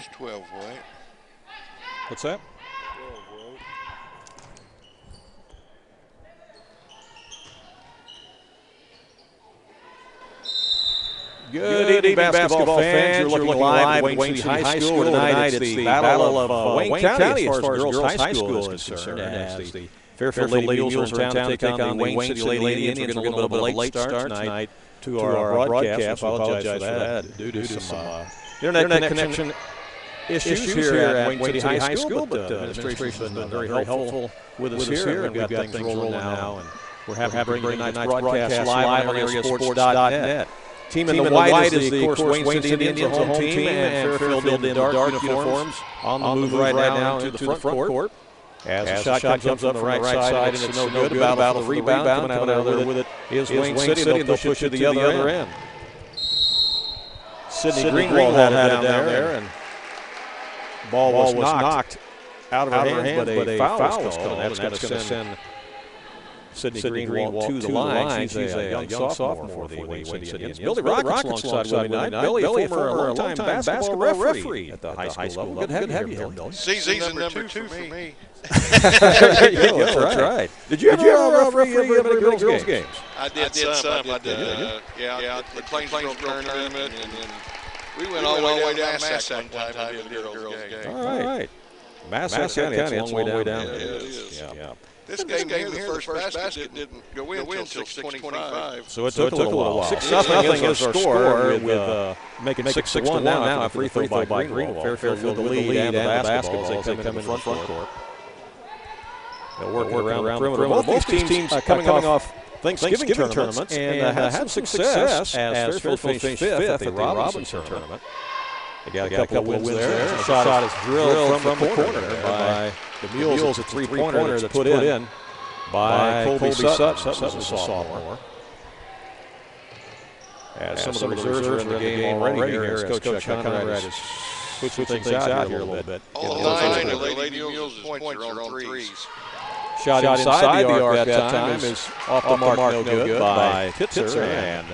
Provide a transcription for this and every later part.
It's 12 weight. What's that? 12 weight. Good evening, basketball fans. You're looking live at Wayne City High School tonight. It's the Battle of Wayne County as far as girls' high school is concerned. As the Fairfield Lady Eagles are in town to take on the Wayne City Lady Indians. We're getting a little bit of a late start tonight to our broadcast. I apologize for that due to some internet connection issues here at Wayne City High School. But the administration has been very helpful with us here. We've got things rolling now, and we're happy to bring tonight's broadcast live on AreaSports.net. Team in the white is, of course, Wayne City Indians, the home team, and Fairfield in dark uniforms on the move right now into the front court. As the shot comes up from the right side, and it's no good. Battle for the rebound. Coming out of there with it is Wayne City, and they'll push it to the other end. Sydney Greenwald had it down there, and ball was knocked out of her hands, but a foul was called, and that's going to send Sydney Greenwald to the line. She's a young sophomore for the Wayne City Indians. Billy Rockett's alongside with me tonight. Billy, a former long-time basketball referee at the high school level. Good to have you here, Billy. Season number two for me. That's right. Did you ever referee any girls' games? I did some. I did. The Plainsboro tournament, and then we went all the way down Massac one time to do a girls' game. All right. Massac County, that's a long way down. It is. Yeah. This game here, the first basket didn't go in until 6:25. So it took a little while. 6-0 is our score with making 6-1 now. A free throw by Greenwald. Fairfield with the lead and the basketball as they come in the front court. They'll work around the perimeter. Both these teams coming off Thanksgiving tournaments and had some success as Fairfield finished 5th at the Robinson tournament. They got a couple wins there. The shot is drilled from the corner by the Mules. A three-pointer that's put in by Colby Sutton. Sutton's a sophomore. As some of the reserves are in the game already here, as Coach Conrad is switching things out here a little bit. All 9 of the Lady Mules' points are on threes. Shot inside the arc that time is off the mark, no good by Titzer, and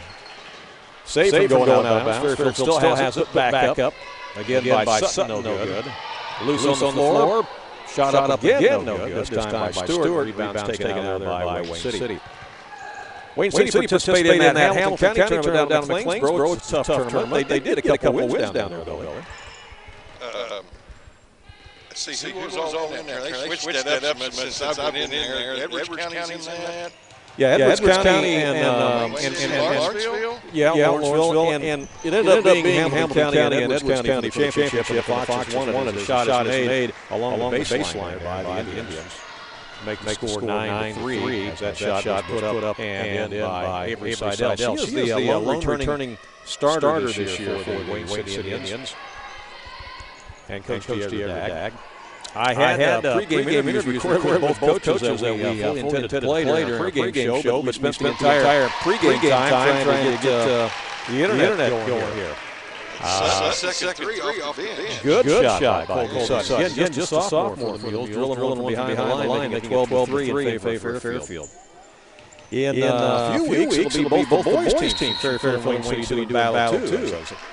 save from going out of bounds. Fairfield still has it back up. Again by Sutton, no good. Loose on the floor. Shot up again, no good. This time by Stewart. Rebounds taken out there by Wayne City. Wayne City participated in that Hamilton County tournament down in Plainsboro. It's a tough tournament. They did get a couple wins down there, though. Let's see who was all in there. They switched that up since I've been in there. Edwards County's in that. Yeah, Edwards County and Lawrenceville. Lawrenceville, and it ended up being Hamilton County and Edwards County championship. The Foxes won it. The shot is made along the baseline by the Indians. Make the score 9-3 as that shot was put up and in by Avery Seidel. She is the lone returning starter this year for the Wayne City Indians. And Coach Dag. I had pregame interviews recorded with both coaches that we fully intended to play during our pregame show, but spent the entire pregame time trying to get the internet going here. Second three off the bench. Good shot by Colby Sutton. Again, just a sophomore for the Mules, drilling one from behind the line, making 12-3 in favor of Fairfield. In a few weeks, it'll be both the boys' teams. Fairfield and Wayne City doing battle too.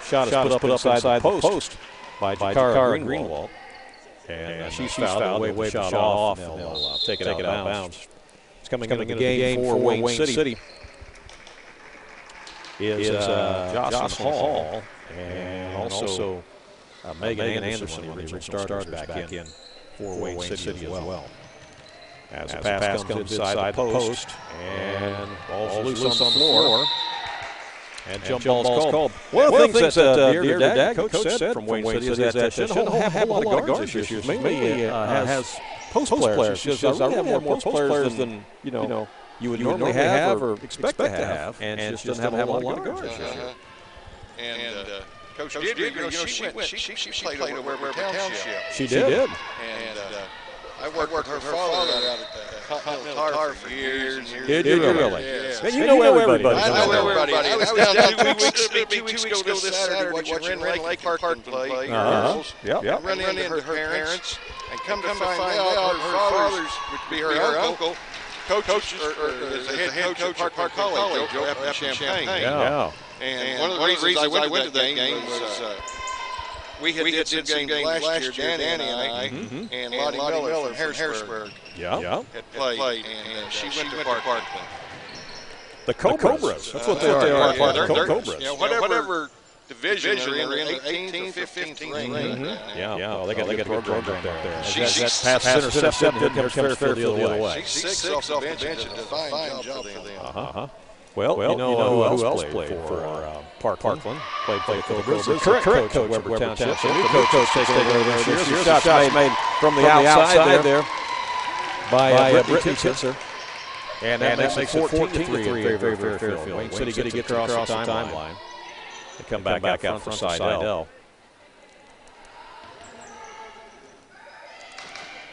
Shot is put up inside the post by Jakara Greenwald. And she's fouled, wave the shot off, and they'll take it out of bounds. It's coming into the game for Wayne City is Jocelyn Hall and also Megan Anderson, one of the original starters back in for Wayne City as well. As the pass comes inside the post, and ball's loose on the floor. And jump ball's called. One of the things that Dear Dag, coach said from Wayne City is that she doesn't have a lot of guards this year. She mainly has post players. She says, I really have more post players than you would normally have or expect to have, and she just doesn't have a lot of guards. And Coach Didry, she played over Township. She did. And I worked with her father out at the Continental Tire for years and years. Did you really? Yes. And you know everybody. I know everybody. I was down 2 weeks ago this Saturday watching Ren Lake Parkland play. Yep. Run into her parents and come to find out her father's, which would be her uncle, coach is the head coach at Park College over up in Champaign. Yeah. And one of the reasons I went to that game was we did some games last year, Danny and I, and Lottie Miller from Harrisburg had played, and she went to Parkland. The Cobras. That's what they are. Cobras. You know, whatever division they're in, the 18th or 15th range. Yeah. Well, they got a good program there. She's past center step, here comes Fairfield the other way. She's 6 off the bench and did a fine job for them. Well, you know who else played for Parkland? Played for the Cobras. The current coach, Weber Township. The new coach taking over this year. Some shots made from the outside there by Brittany Titzer. And that makes it 14-3 in favor of Fairfield. Wayne City gets across the timeline. They come back out for Seidel.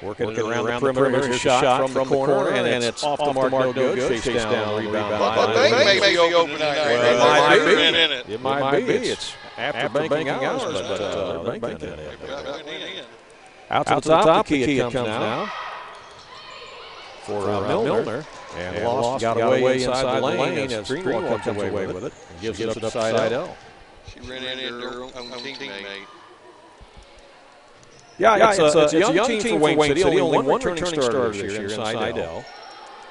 Working around the perimeter. Here's a shot from the corner, and it's off the mark, no good. Chase down, rebound. They may be open tonight. It might be. It's after banking hours, but they're banking it. Out to the top, the key comes now for Milner. And Lost got away inside the lane as Greenwald comes away with it and gives it up to Seidel. She ran into her own teammate. Yeah, it's a young team for Wayne City. Only one returning starter this year in Seidel.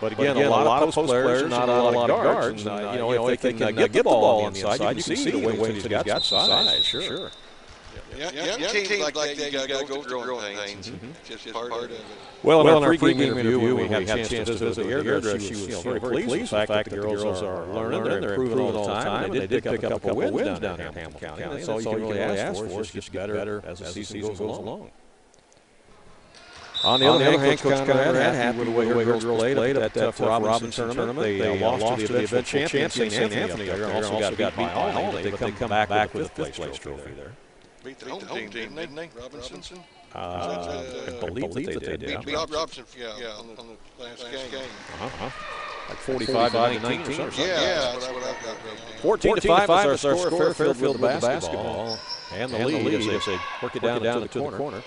But again, a lot of post players, not a lot of guards. If they can get the ball on the inside, you can see the Wayne City's got some size. Sure. Yeah, teams like that, you got to go through growing things. Just part of it. Well, in our pregame interview, we had a chance to visit the airdress. She was very pleased with the fact that the girls are learning, they're improving all the time, and they did pick up a couple wins down here in Hamilton County. That's all you can really ask for, is just better as the season goes along. On the other hand, Coach Conrad happy with the way her girls played at that Robinson tournament. They lost to the eventual champion, St. Anthony, up there, and also got beat by Alney, but they come back with the fifth place trophy there. Beat the home team, didn't they? Robinson? I believe that they did. Beat Robinson, on the last game. Like 45-19 or something. Yeah, that's what I've got. 14-5 is our score. Fairfield with the basketball. And the lead as they work it down to the corner.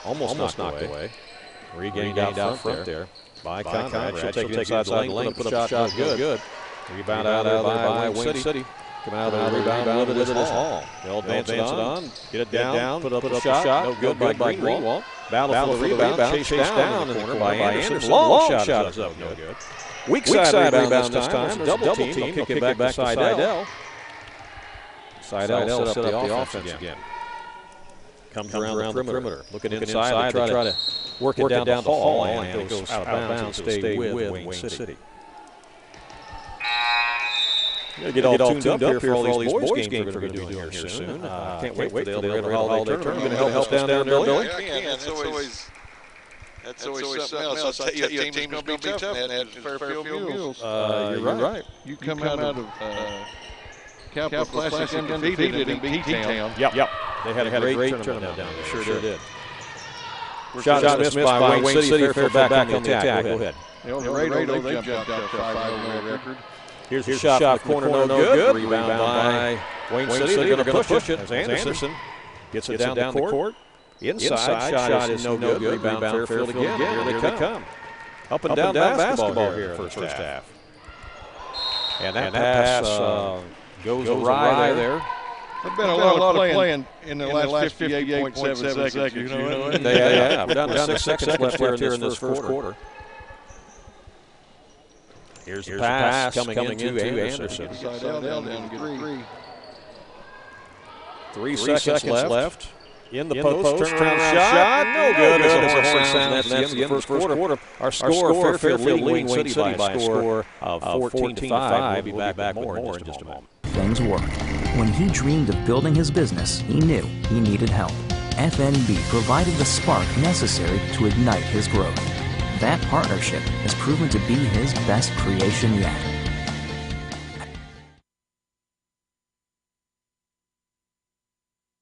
Almost knocked away. Regained out front there by Conrad. She'll take it inside the lane, put up a shot, good. Rebound out of there by Wayne City. Coming out of the rebound with it is Hall. They'll advance it on, get it down, put up a shot. No good by Greenwald. Battle for the rebound, chased down in the corner by Anderson. Long shot is up, no good. Weak side rebound this time. Double team, kick it back to Seidel. Seidel set up the offense again. Comes around the perimeter, looking inside to try to work it down to Hall, and it goes out of bounds to stay with Wayne City. Get all tuned up here for all these boys games we're going to be doing here soon. Can't wait for the holiday tournament. You're going to help us down there, Billy? Yeah, I can. That's always something else. I'll tell you, a team is going to be tough, and that's Fairfield Mules. You're right. You come out of Capital Classic undefeated in B-Town. Yep. They had a great tournament down there. Sure did. Shot missed by Wayne City. Fairfield back on the attack. Go ahead. El Dorado, they jumped out to a 5-0 record. Here's a shot from the corner, no good. Rebound by Wayne City. They're going to push it as Anderson gets it down the court. Inside shot is no good. Rebound Fairfield again. Here they come. Up and down basketball here in the first half. And that pass goes awry there. There's been a lot of playing in the last 58.7 seconds. You know what? Yeah. We're down to 6 seconds left here in this first quarter. Here's the pass coming into Anderson. 3 seconds left. In the post, turnaround shot. No good. That's the end of the first quarter. Our score, Fairfield leading Wayne City by a score of 14-5. We'll be back with more in just a moment. Things work. When he dreamed of building his business, he knew he needed help. FNB provided the spark necessary to ignite his growth. That partnership has proven to be his best creation yet.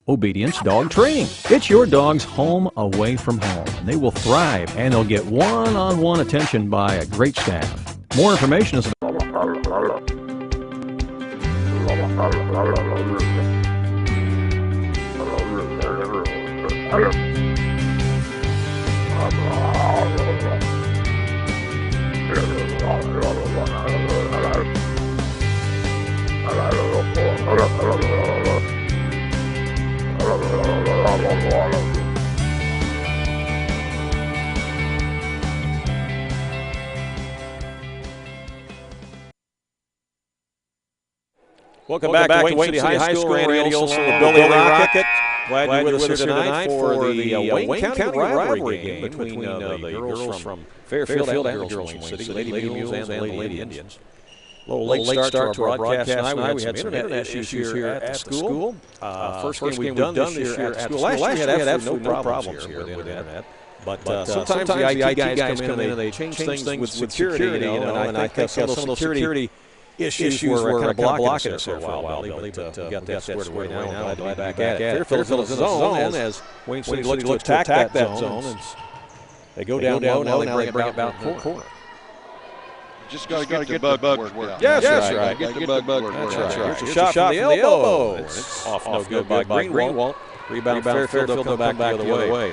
Obedience Dog Training. It's your dog's home away from home. They will thrive and they'll get one-on-one attention by a great staff. More information is Welcome back to Wayne City High School. Randy Olson with Billy Rockett. Glad you're with us here tonight for the Wayne County rivalry game between the girls from Fairfield and the girls from Wayne City, Lady Mules and the Lady Indians. A little late start to our broadcast tonight. We had some internet issues here at the school. First game we've done this year at school. Last year we had absolutely no problems here with internet. But sometimes the IT guys come in and they change things with security, and I think some of those security issues were kind of blocking us for a while, but we got that squared away now. Glad to be back at it. Fairfield is in the zone as Wayne City looks to attack that zone. And they go down low, now they bring it back corner. Just got to get the bug work. Yes, that's right. Get the bug work. That's right. Here's a shot from the elbow. It's off no good by Greenwald. Rebound Fairfield, they'll come back the other way.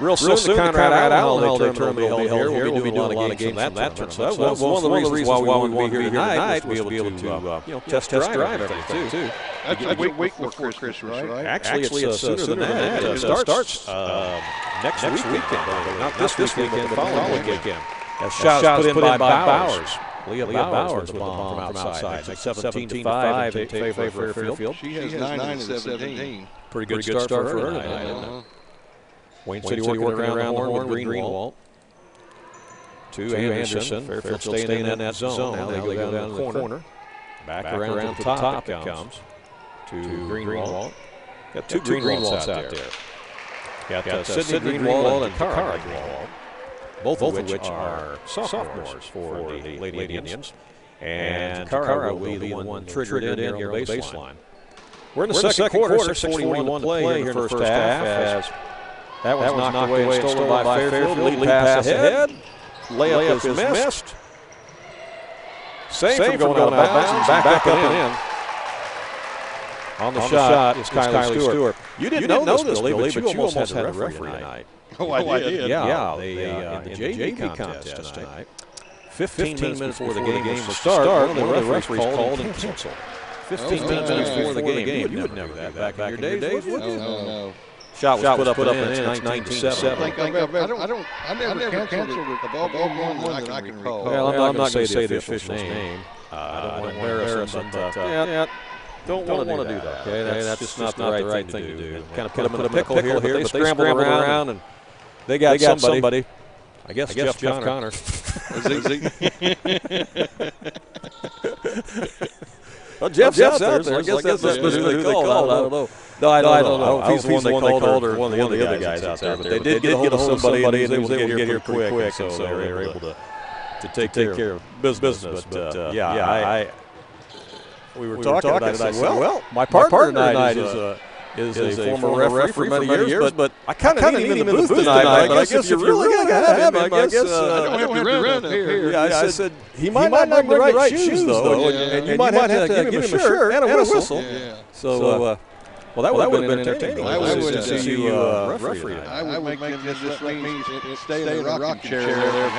Real soon the Conrad Allen tournament will be held here. We'll be doing a lot of games from that tournament. So that was one of the reasons why we wanted to be here tonight, was to be able to test drive everything, too. That's a week before Christmas, right? Actually, it's sooner than that. It starts next weekend. Not this weekend, the following weekend. A shot put in by Bowers. Leah Bowers with the bomb from outside. 17-5 in favor of Fairfield. She has 9 of 17. Pretty good start for her tonight. Wayne City working around the horn with Greenwald. To Anderson. Fairfield staying in that zone. Now they go down to the corner. Back around the top it comes. To Greenwald. Got two Greenwalds out there. Got Sidney Greenwald and Cara Greenwald. Both of which are sophomores for the Lady Indians. And Cara will be the one triggered in here on the baseline. We're in the second quarter. 6:41 to play here in the first half. That was knocked away and stolen by Fairfield. Lead pass ahead. Layup is missed. Save from going out of bounds and back up and in. On the shot is Kylie Stewart. You didn't know this, Billy, but you almost had the referee tonight. Oh, I did. Yeah, in the JV contest tonight. 15 minutes before the game was to start, one of the referees called and canceled. 15 minutes before the game. You would know that back in your days, would you? No. Shot was put up and in. It's 19-7. I never canceled the ball more than I can recall. Well, I'm not going to say the official's name. I don't want to embarrass him, but don't want to do that. Okay, that's just not the right thing to do. Kind of put them in a pickle here, but they scrambled around and they got somebody. I guess Jeff Connor. Is he? Well, Jeff's out there. I guess that's who they called. I don't know. No, I don't know. I don't know if he's the one they called or one of the other guys out there. But they did get a hold of somebody and they was able to get here quick. So they were able to take care of business. But, we were talking about it. I said, well, my partner tonight is a former referee for many years, but I kind of need him in the booth tonight. But I guess if you're really going to have him, I guess I don't have to run up here. Yeah, I said he might not bring the right shoes though, and you might have to give him a shirt and a whistle. So. Well, that would have been entertaining. I would see you referee. I would make him just let me stay in the rocking chair there.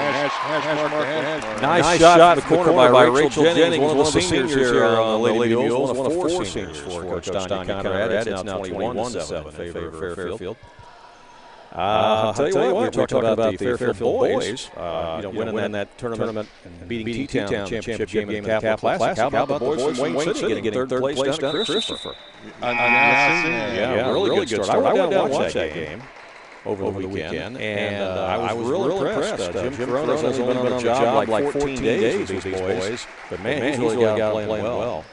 Nice shot in the corner by Rachel Jennings, one of the seniors here on the Lady Mules. One of 4 seniors for Coach Donnie Conrad. It's now 21-7 in favor of Fairfield. I'll tell you what, we were talking about the Fairfield boys, winning that tournament and beating T-Town championship game in the Capital Classic. How about the boys from Wayne City getting third place down at Christopher? Yeah, really good start. I went down and watched that game over the weekend, and I was real impressed. Jim Corona's only been on the job like 14 days with these boys, but man, he's really got them playing well.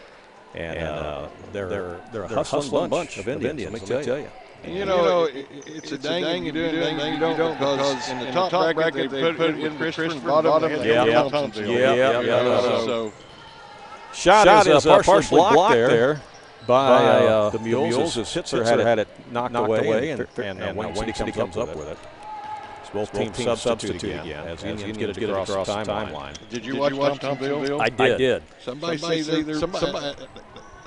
And they're a hustling bunch of Indians, let me tell you. You know, it's a dang you do and a dang you don't because in the top bracket they put it in Christopher, bottom and so shot is partially blocked there by the Mules. Hitzer had it knocked away, and Wayne City comes up with it. Both teams substitute again as the Indians get it across the timeline. Did you watch Thompsonville? I did. Somebody say there's somebody.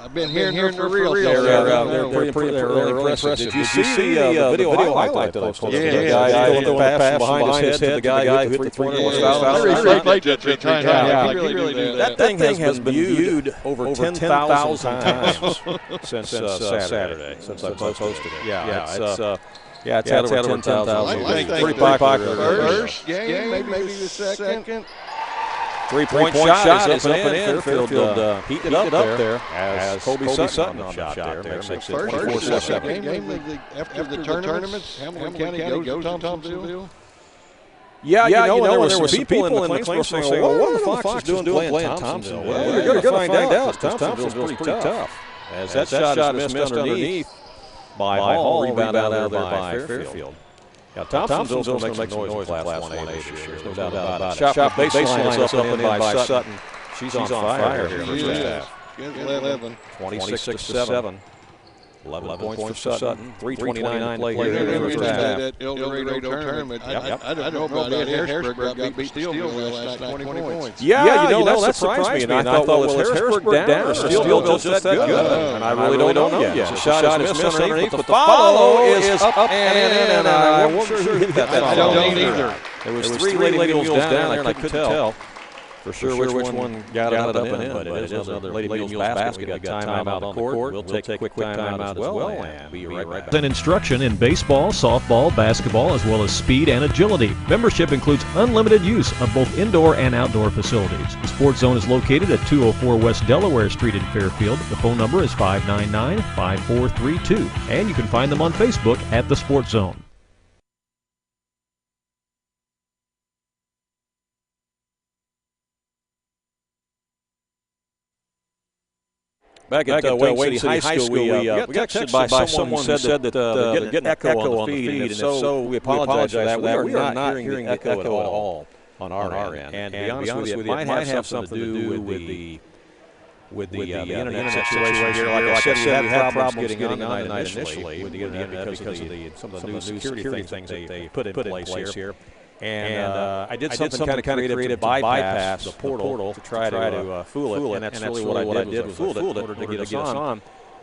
I've been hearing for real. They're really impressive. Did you see the video highlight that I posted? Yeah. The guy throwing the pass behind his head to the guy who hit the three-point foul. I replayed that 3 times. Yeah, He really do that. That thing has been viewed over 10,000 times since Saturday, since I posted it. Yeah, it's had over 10,000. Pretty popular. First game, maybe the second. Three-point shot is up and in. Fairfield heating it up there as Kobe Sutton on the shot there. Makes it 24-7. Game after the tournaments, Hamilton County goes to Thompsonville. Yeah, you know, there were some people in the claims saying, well, what are the Foxes doing playing Thompsonville? Well, you're going to find out because Thompsonville's pretty tough. As that shot is missed underneath by Hall, rebounded out of there by Fairfield. Yeah, Thompsonville's going to make some noise in Class 1A this year. There's no doubt about it. Shot baseline is up and in by Sutton. She's on fire here in the first half. 11. 26-7. 11 points for Sutton. 3:29 to play here in the first half. That El Dorado tournament. I don't know about it. Harrisburg got beat Steelville last night, 20 points. Yeah, you know, that surprised me. And I thought, well, is Harrisburg down or Steelville just that good? And I really don't know yet. The shot is missed underneath, but the follow is up and in, and I wasn't sure who hit that. I don't either. There was 3 Lady Mules down there, and I couldn't tell for sure which one got it up and in, but it is another Lady Mules basket. We got time out on the court. We'll take a quick time out as well, and be right back. Then instruction in baseball, softball, basketball, as well as speed and agility. Membership includes unlimited use of both indoor and outdoor facilities. The Sports Zone is located at 204 West Delaware Street in Fairfield. The phone number is 599-5432, and you can find them on Facebook at The Sports Zone. Back at Wayne City High School, we got texted by someone who said that they're getting an echo on the feed, and so we apologize for that. We are not hearing the echo at all on our end. And to be honest with you, it might have something to do with the internet situation here. Like I said, we had problems getting on tonight initially with the internet because of some of the new security things that they put in place here. And I did something kind of creative to bypass the portal to try to fool it, and that's really what I did was fooled it in order to get us on.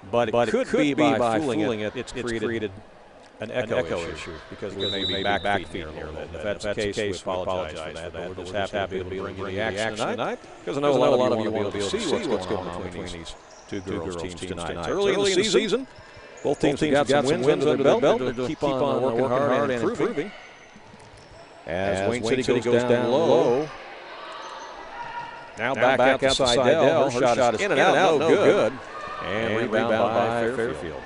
But it could be by fooling it, it's created an echo issue because we may be backfeeding here. If that's the case, we apologize for that. But we're just happy to be able to bring you the action tonight because I know a lot of you want to be able to see what's going on between these two girls' teams tonight. It's early in the season. Both teams have got some wins under their belt. They'll keep on working hard and improving. As Wayne City goes down low. Now back out to Seidel. Her shot is in and out, no good. And rebound by Fairfield.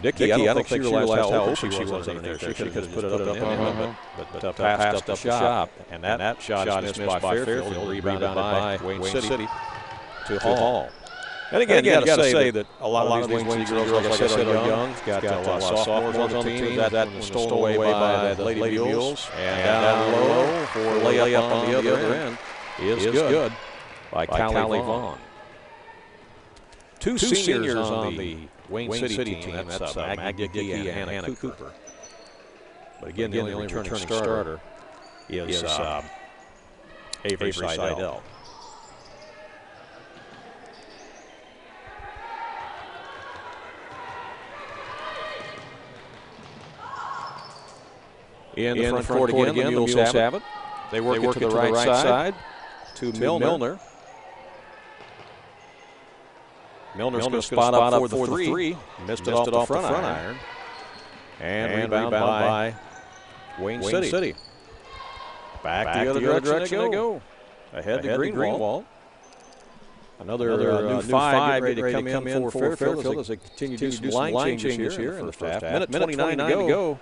Dickey, I don't think she realized how open she was underneath there. She could have put it up and in, but passed up the shot. And that shot is missed by Fairfield. Rebounded by Wayne City to Hall. And again, you got to say that a lot of these Wayne City girls, like I said, are young. Got a lot of sophomores on the team. That was stolen away by the Lady Mules. And down low for a layup on the other end is good by Callie Vaughn. Two seniors on the Wayne City team. That's Maggie Dickey and Hannah Cooper. But again, the only returning starter is Avery Seidel. In the front court again, the Mules have it. They work it to the right side to Milner. Milner's going to spot up for the three. Missed it off the front iron. And rebound by Wayne City. Back the other direction they go. Ahead to Greenwald. Another new five ready to come in for Fairfield as they continue to do some line changes here in the first half. Minute 29 to go.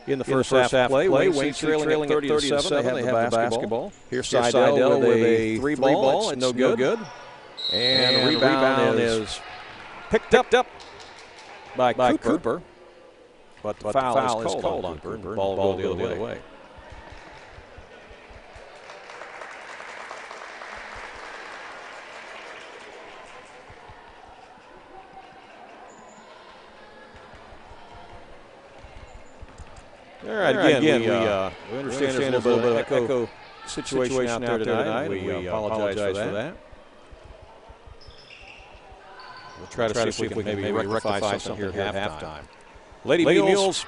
In the first half play, Wayne trailing at 30-7. They have the basketball. Here's Seidel with a three ball. It's no good. And the rebound is picked up by Cooper. But the foul is called on Cooper. The ball goes the other way. All right, again, we understand there's a little bit of echo situation out there tonight. We apologize for that. We'll try to see if we can maybe rectify something here at halftime. Lady Mules,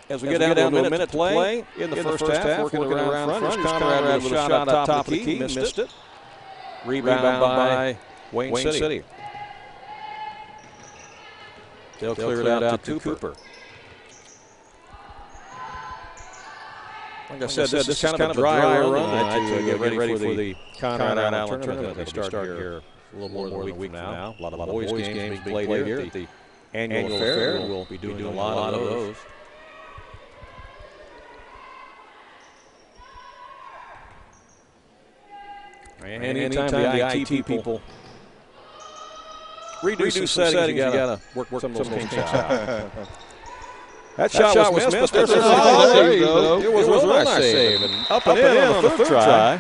as we get down to a minute to play in the first half, working around front. Conrad with a shot up top of the key, missed it. Rebound by Wayne City. They'll clear it out to Cooper. Like I said, this is kind of a dry run tonight to get ready for the Conrad Allen tournament that will start here a little more than a week from now. A lot of boys games being played here at the annual fair. We'll be doing a lot of those. And anytime the IT people redo settings, you got to work some of those kinks out. That shot was missed, but there's a save, though. It was a real nice save. And up and in on the third try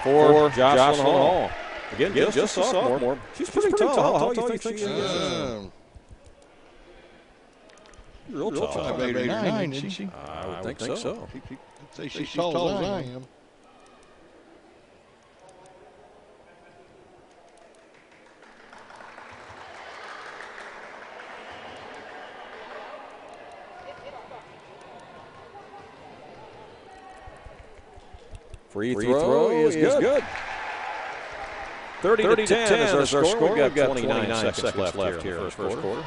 for Jocelyn Hall. Again, just a sophomore. She's pretty tall. How tall do you think she is? Real tall. 8'9", isn't she? I would think so. I'd say she's tall as I am. Free throw is good. 30 to 10 is our score. We've got 29 seconds left here in the first quarter.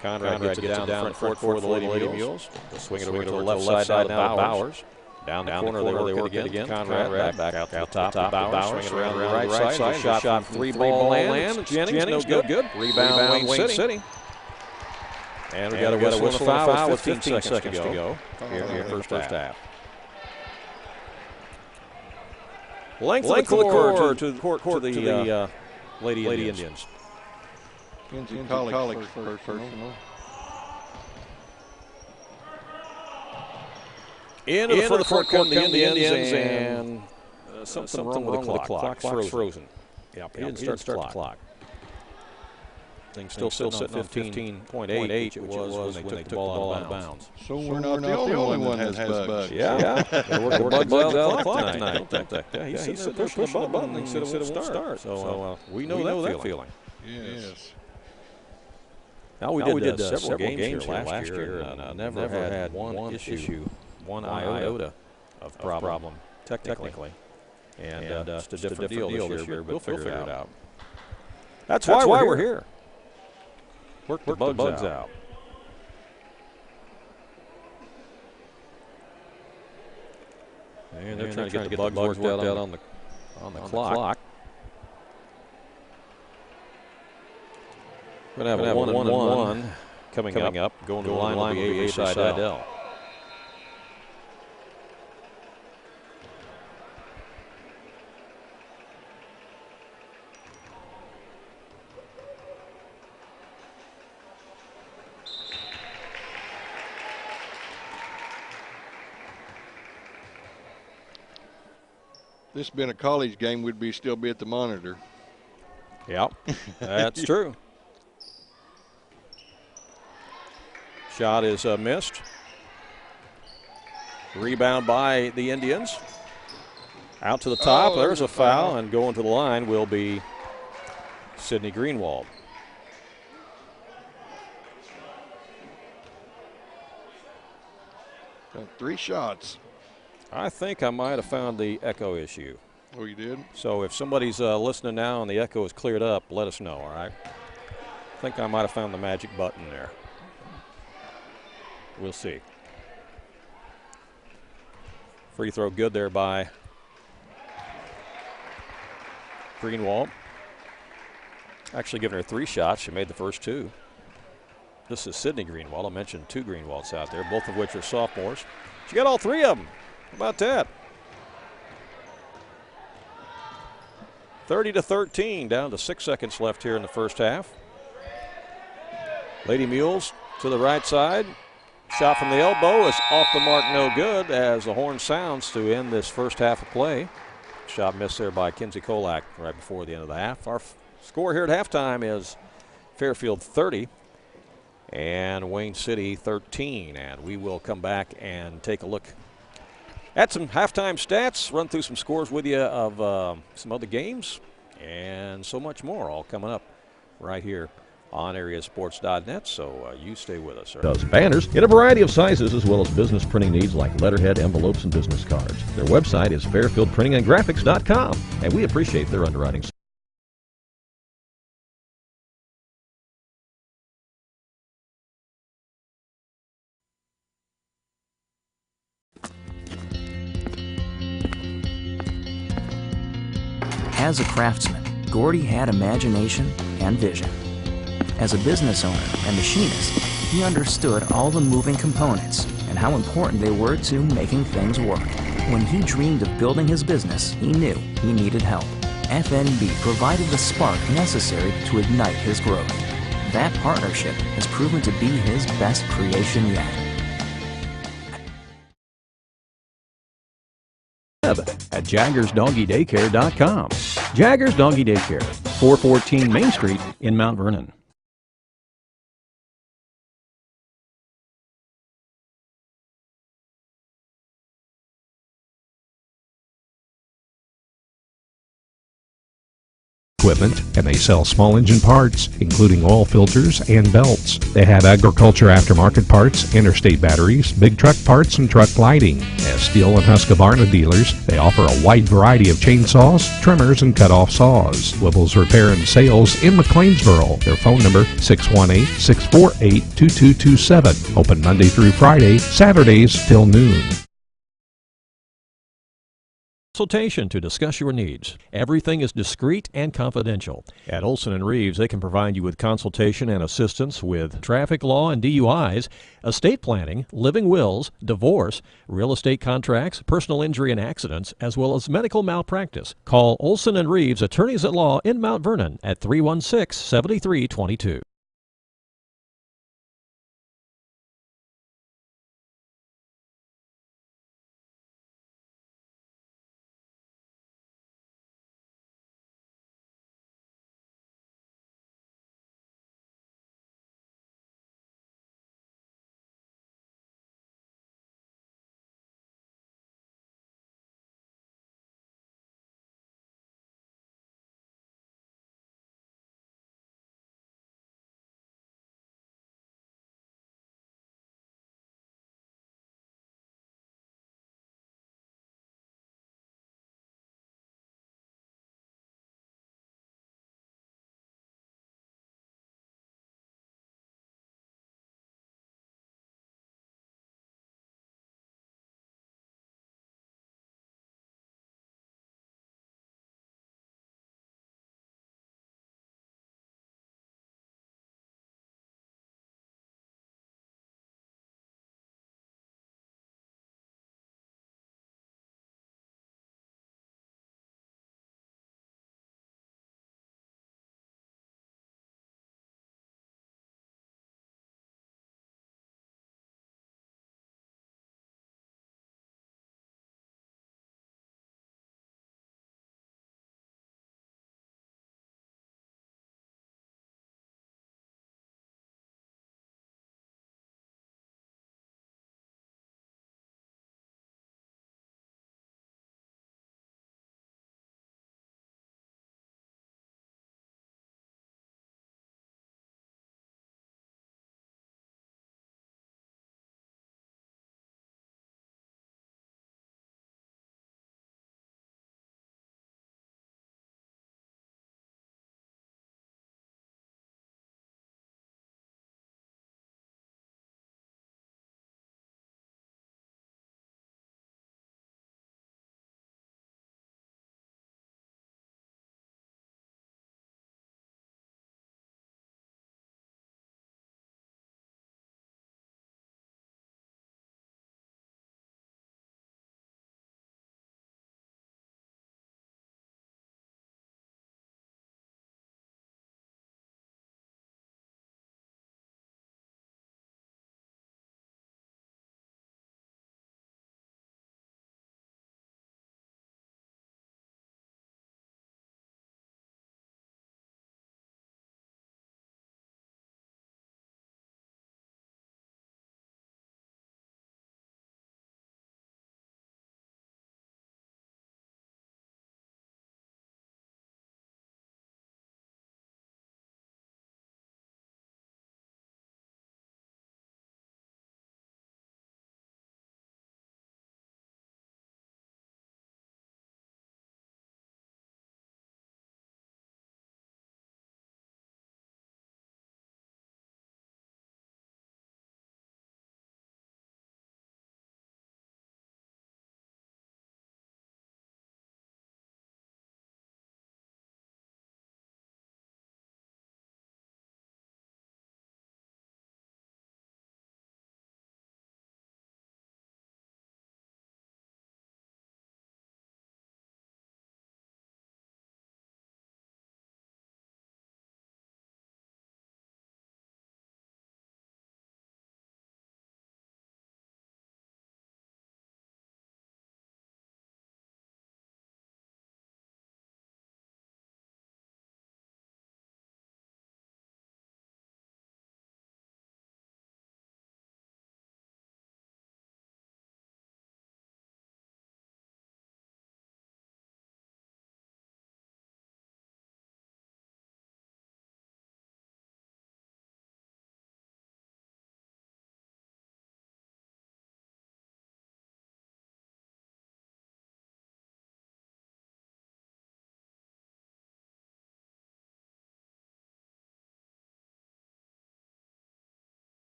Conrad gets it down the front court for the Lady Mules. They'll swing it over to the left side now to Bowers. Down the corner they work it again. Conrad back out to the top. Bowers swing it around the right side. Shot from three ball lands. Jennings no good. Rebound Wayne City. And we got a whistle and a foul with 15 seconds to go here in the first half. Length of the court to the Lady Indians. College personal. Into the front court come the Indians, and something wrong with the clock. Clock's frozen. Yep, he didn't start the clock. Thing's still sitting on 15.8, it was when they took the ball out of bounds. So we're not the only one that has bugs. Yeah. They're working bugs out of the clock tonight, don't they? He's sitting there pushing the button and said it won't start. So we know that feeling. Yes. Now we did several games here last year and never had one issue, one iota of problem technically. And it's a different deal this year, but we'll figure it out. That's why we're here. Work the bugs out. And they're trying to get the bugs worked out on the clock. We're going to have a 1-1 coming up. Going to the line will be A Seidel. This being a college game, we'd still be at the monitor. Yep, that's true. Shot is missed. Rebound by the Indians. Out to the top. There's a foul, and going to the line will be Sydney Greenwald. Got 3 shots. I think I might have found the echo issue. Oh, you did? So if somebody's listening now and the echo is cleared up, let us know, all right? I think I might have found the magic button there. We'll see. Free throw good there by Greenwald. Actually giving her 3 shots. She made the first 2. This is Sydney Greenwald. I mentioned 2 Greenwalds out there, both of which are sophomores. She got all 3 of them. How about that? 30 to 13, down to 6 seconds left here in the first half. Lady Mules to the right side. Shot from the elbow is off the mark, no good, as the horn sounds to end this first half of play. Shot missed there by Kinsey Kolak right before the end of the half. Our score here at halftime is Fairfield 30 and Wayne City 13. And we will come back and take a look at some halftime stats, run through some scores with you of some other games, and so much more all coming up right here on AreaSports.net, so you stay with us, sir. Does banners in a variety of sizes as well as business printing needs like letterhead, envelopes, and business cards. Their website is fairfieldprintingandgraphics.com, and we appreciate their underwriting. As a craftsman, Gordy had imagination and vision. As a business owner and machinist, he understood all the moving components and how important they were to making things work. When he dreamed of building his business, he knew he needed help. FNB provided the spark necessary to ignite his growth. That partnership has proven to be his best creation yet. At JaggersDoggyDaycare.com. Jaggers Doggy Daycare, 414 Main Street in Mount Vernon. Equipment, and they sell small engine parts, including oil filters and belts. They have agriculture aftermarket parts, interstate batteries, big truck parts, and truck lighting. As Steel and Husqvarna dealers, they offer a wide variety of chainsaws, trimmers, and cut-off saws. Whipple's Repair and Sales in McLeansboro. Their phone number 618-648-2227. Open Monday through Friday, Saturdays till noon. Consultation to discuss your needs. Everything is discreet and confidential. At Olson & Reeves, they can provide you with consultation and assistance with traffic law and DUIs, estate planning, living wills, divorce, real estate contracts, personal injury and accidents, as well as medical malpractice. Call Olson & Reeves, attorneys at law in Mount Vernon at 316-7322.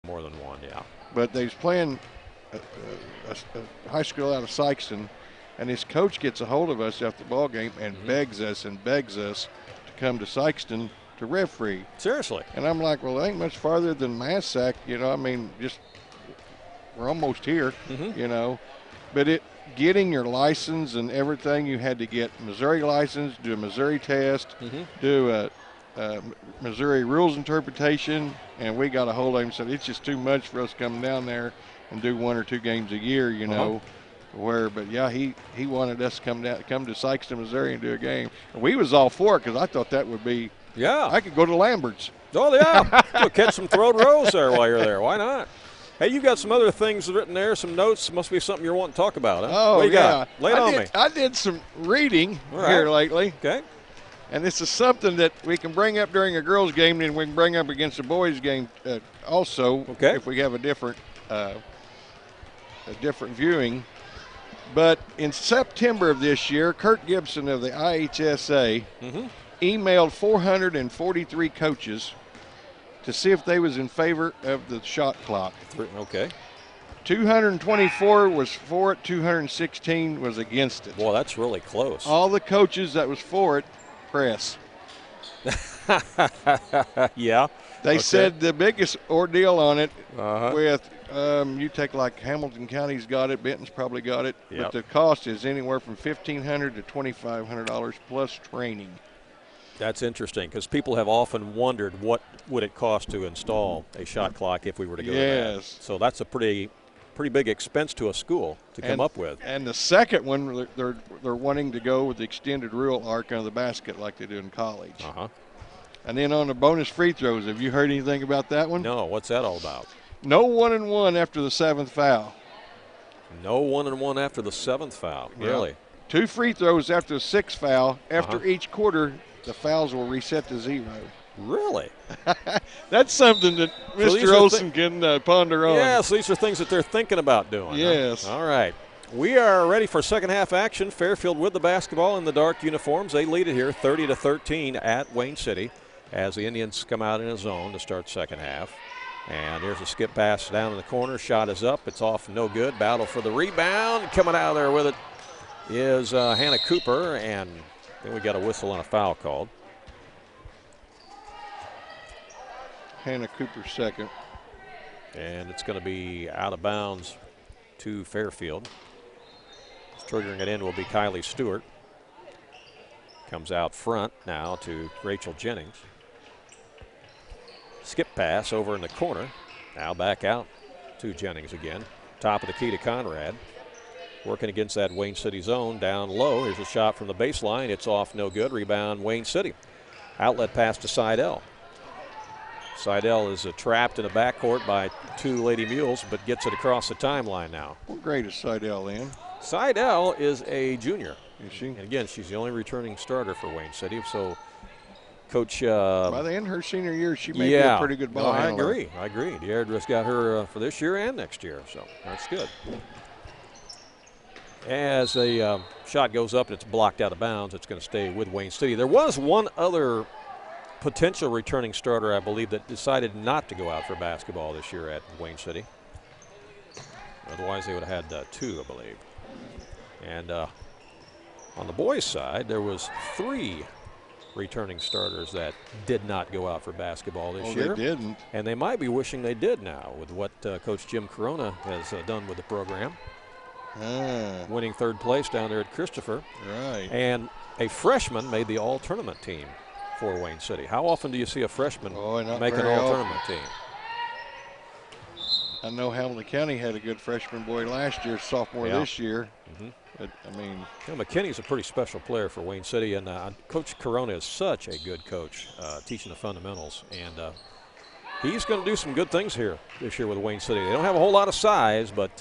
More than one, yeah. But they was playing a high school out of Sykeston, and his coach gets a hold of us after the ball game and begs us to come to Sykeston to referee. Seriously. And I'm like, well, it ain't much farther than Massac, you know. I mean, just we're almost here, you know. But getting your license and everything, you had to get Missouri license, do a Missouri test, do a Missouri rules interpretation, and we got a hold of him and said it's just too much for us coming down there and do 1 or 2 games a year, you know. But yeah, he wanted us to come to Sykeston, Missouri, and do a game. And we was all for it because I thought that would be. Yeah. I could go to Lambert's. Oh yeah, go catch some throat rows there while you're there. Why not? Hey, you got some other things written there, some notes. Must be something you're wanting to talk about, huh? Oh, what you got? Lay it on me. I did some reading here lately. Okay. And this is something that we can bring up during a girls' game, and we can bring up against a boys' game also if we have a different viewing. But in September of this year, Kurt Gibson of the IHSA emailed 443 coaches to see if they was in favor of the shot clock. Okay. 224 was for it, 216 was against it. Boy, that's really close. All the coaches that was for it, press. Yeah. They said the biggest ordeal on it with, you take like Hamilton County's got it, Benton's probably got it, but the cost is anywhere from $1,500 to $2,500 plus training. That's interesting because people have often wondered what would it cost to install a shot clock if we were to go to that. So that's a pretty big expense to a school to come up with. And the second one, they're wanting to go with the extended rule arc on the basket like they do in college. And then on the bonus free throws, have you heard anything about that one? No, what's that all about? No 1-and-1 after the 7th foul. No 1-and-1 after the 7th foul, really? 2 free throws after the 6th foul. After each quarter, the fouls will reset to 0. Really? That's something that Mr. Olson can ponder on. Yes, these are things that they're thinking about doing. Yes. All right. We are ready for second half action. Fairfield with the basketball in the dark uniforms. They lead it here 30-13 at Wayne City as the Indians come out in a zone to start second half. And here's a skip pass down in the corner. Shot is up. It's off, no good. Battle for the rebound. Coming out of there with it is Hannah Cooper, and then we got a whistle and a foul called. Hannah Cooper second. And it's going to be out of bounds to Fairfield. Triggering it in will be Kylie Stewart. Comes out front now to Rachel Jennings. Skip pass over in the corner. Now back out to Jennings again. Top of the key to Conrad. Working against that Wayne City zone down low. Here's a shot from the baseline. It's off, no good. Rebound Wayne City. Outlet pass to Seidel. Seidel is trapped in the backcourt by 2 Lady Mules, but gets it across the timeline now. What grade is Seidel in? Seidel is a junior. Is she? And again, she's the only returning starter for Wayne City. So, Coach. By the end of her senior year, she may be a pretty good ball handler. I agree. Deardra's got her for this year and next year, so that's good. As a shot goes up and it's blocked out of bounds, it's going to stay with Wayne City. There was one other potential returning starter, I believe, that decided not to go out for basketball this year at Wayne City. Otherwise, they would have had 2, I believe. And on the boys' side, there was 3 returning starters that did not go out for basketball this year. They didn't. And they might be wishing they did now with what Coach Jim Corona has done with the program. Winning 3rd place down there at Christopher. Right. And a freshman made the all-tournament team for Wayne City. How often do you see a freshman make an all-tournament team? I know Hamilton County had a good freshman boy last year, sophomore this year. But, I mean, McKinney's a pretty special player for Wayne City, and Coach Corona is such a good coach, teaching the fundamentals. And he's going to do some good things here this year with Wayne City. They don't have a whole lot of size, but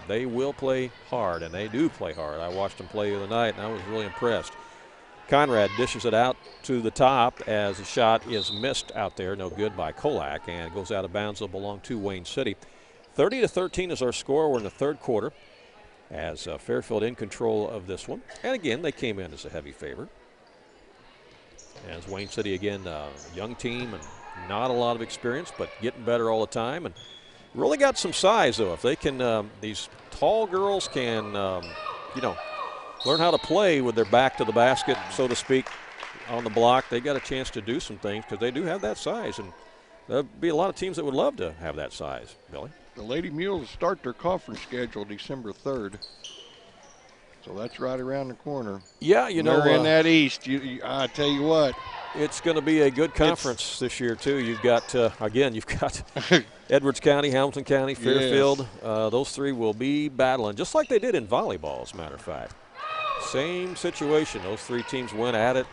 they will play hard, and they do play hard. I watched them play the other night, and I was really impressed. Conrad dishes it out to the top as the shot is missed out there. No good by Kolak, and it goes out of bounds. It'll belong to Wayne City. 30-13 is our score. We're in the 3rd quarter as Fairfield in control of this one. And again, they came in as a heavy favorite. As Wayne City, again, a young team and not a lot of experience, but getting better all the time. And Really got some size, though. If they can, these tall girls can, learn how to play with their back to the basket, so to speak, on the block, they got a chance to do some things because they do have that size. And there'll be a lot of teams that would love to have that size, Billy. The Lady Mules start their conference schedule December 3rd. So that's right around the corner. Yeah, they're in that East. I tell you what. It's going to be a good conference this year, too. You've got, Edwards County, Hamilton County, Fairfield. Yes. Those three will be battling, just like they did in volleyball, as a matter of fact. Same situation. Those three teams went at it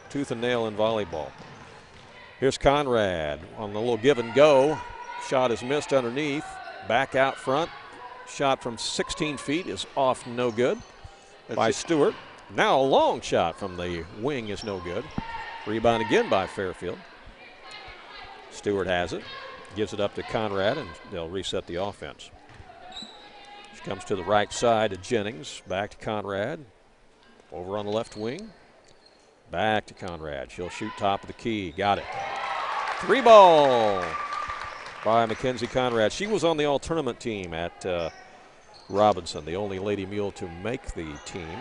tooth and nail in volleyball. Here's Conrad on the little give and go. Shot is missed underneath. Back out front. Shot from 16 feet is off, no good. By Stewart. Now a long shot from the wing is no good. Rebound again by Fairfield. Stewart has it. Gives it up to Conrad, and they'll reset the offense. She comes to the right side to Jennings. Back to Conrad. Over on the left wing. Back to Conrad. She'll shoot top of the key. Got it. 3-ball by Mackenzie Conrad. She was on the all-tournament team at Robinson, the only Lady Mule to make the team.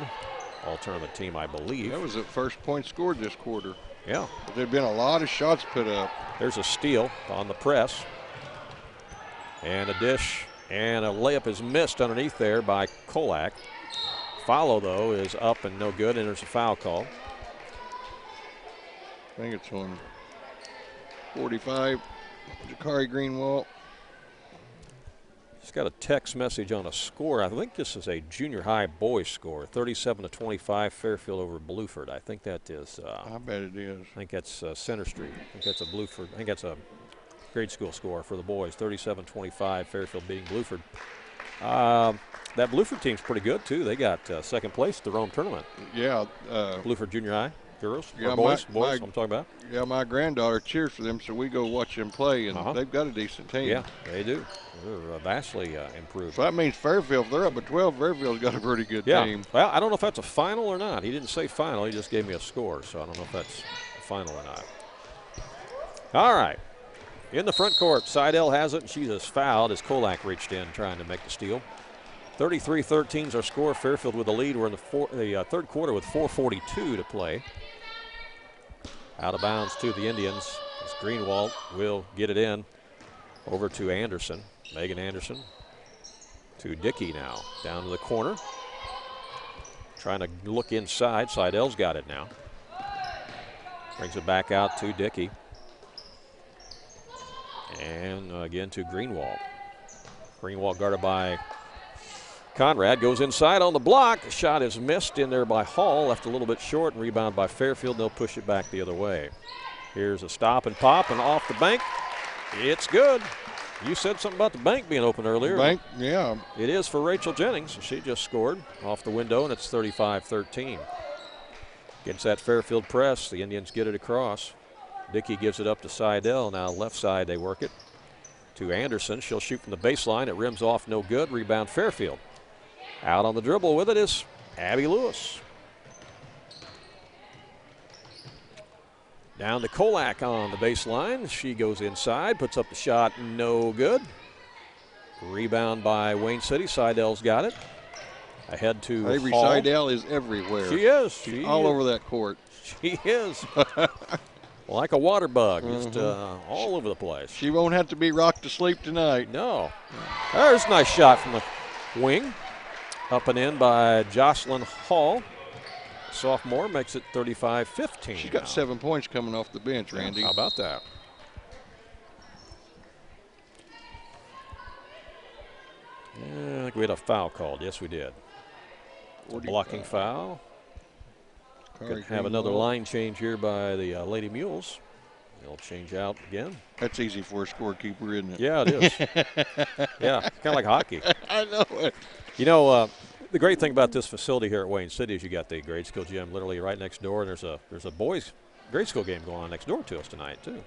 All-tournament team, I believe. That was the first point scored this quarter. Yeah. There have been a lot of shots put up. There's a steal on the press. And a dish. And a layup is missed underneath there by Kolak. Follow, though, is up and no good, and there's a foul call. I think it's on 45, Jakari Greenwald. He's got a text message on a score. I think this is a junior high boys score, 37-25, Fairfield over Blueford. I think that is. I bet it is. I think that's Center Street. I think that's a Blueford. I think that's a grade school score for the boys, 37-25, Fairfield beating Blueford. That Blueford team's pretty good too. They got second place at their own tournament. Yeah. Blueford junior high girls, yeah, or boys. I'm talking about. Yeah, my granddaughter cheers for them, so we go watch them play, and they've got a decent team. Yeah, they do. They're vastly improved. So that means Fairfield, if they're up at 12, Fairfield's got a pretty good team. Well, I don't know if that's a final or not. He didn't say final. He just gave me a score, so I don't know if that's a final or not. All right. In the front court, Seidel has it, and she's just fouled as Kolak reached in trying to make the steal. 33-13 is our score. Fairfield with the lead. We're in the third quarter with 4:42 to play. Out of bounds to the Indians. As Greenwald will get it in over to Anderson. Megan Anderson to Dickey now. Down to the corner. Trying to look inside. Seidel's got it now. Brings it back out to Dickey. And again to Greenwald. Greenwald guarded by Conrad, goes inside on the block. The shot is missed in there by Hall, left a little bit short, and rebound by Fairfield. They'll push it back the other way. Here's a stop and pop, and off the bank. It's good. You said something about the bank being open earlier. Bank, yeah. It is for Rachel Jennings. She just scored off the window, and it's 35-13. Against that Fairfield press, the Indians get it across. Dickey gives it up to Seidel. Now left side they work it to Anderson. She'll shoot from the baseline. It rims off, no good. Rebound Fairfield. Out on the dribble with it is Abby Lewis. Down to Kolak on the baseline. She goes inside, puts up the shot, no good. Rebound by Wayne City. Seidel's got it. Ahead to Avery Hall. Seidel is everywhere. She is. She's all over that court. She is. Like a water bug, just all over the place. She won't have to be rocked to sleep tonight. No. There's a nice shot from the wing. Up and in by Jocelyn Hall. Sophomore makes it 35-15. She's got 7 points coming off the bench, Randy. How about that? Yeah, I think we had a foul called. Yes, we did. Blocking foul. Could have another line change here by the Lady Mules. They'll change out again. That's easy for a scorekeeper, isn't it? Yeah, it is. Yeah, kind of like hockey. I know it. You know, the great thing about this facility here at Wayne City is you got the grade school gym literally right next door, and there's a boys grade school game going on next door to us tonight too.